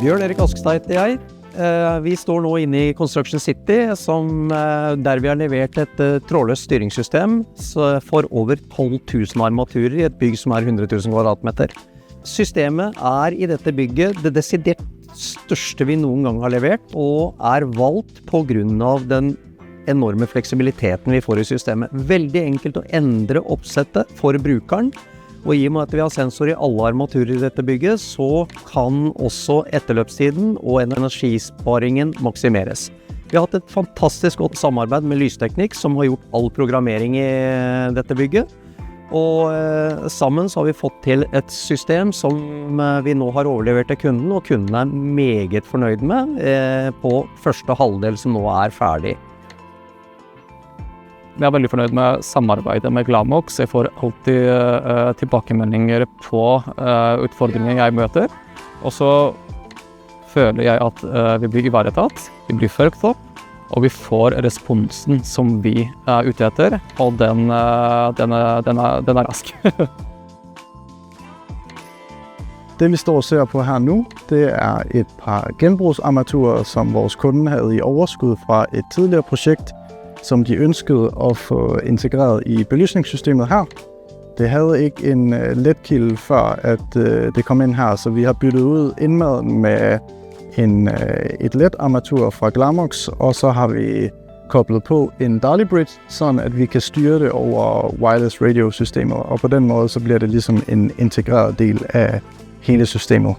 Bjørn Erik Askestad heter jeg. Vi står nå inne i Construction City, der vi har levert et trådløst styringssystem for over 12 000 armaturer i et bygg som er 100 000 kvadratmeter. Systemet er i dette bygget det desidert største vi noen gang har levert, og er valgt på grunn av den enorme fleksibiliteten vi får i systemet. Veldig enkelt å endre oppsettet for brukeren, og i og med at vi har sensor i alle armaturer i dette bygget, så kan også etterløpstiden og energisparingen maksimeres. Vi har hatt et fantastisk godt samarbeid med Lysteknikk, som har gjort all programmering i dette bygget. Og sammen så har vi fått til et system som vi nå har overlevert til kunden, og kunden er meget fornøyd med på første halvdel som nå er ferdig. Jeg er veldig fornøyd med samarbeidet med Glamox. Jeg får alltid tilbakemeldinger på utfordringer jeg møter. Og så føler jeg at vi blir ivaretatt, vi blir fulgt opp, og vi får responsen som vi er ute etter, og den er rask. Det vi står og ser på her nu, det er et par genbrugsarmaturer, som vores kunde havde i overskud fra et tidligere projekt, som de ønskede at få integreret i belysningssystemet her. Det havde ikke en LED-kilde før, at det kom ind her, så vi har byttet ud indmaden med et LED-armatur fra Glamox, og så har vi koblet på en Dali Bridge, sådan at vi kan styre det over wireless radio-systemet, og på den måde så bliver det ligesom en integreret del af hele systemet.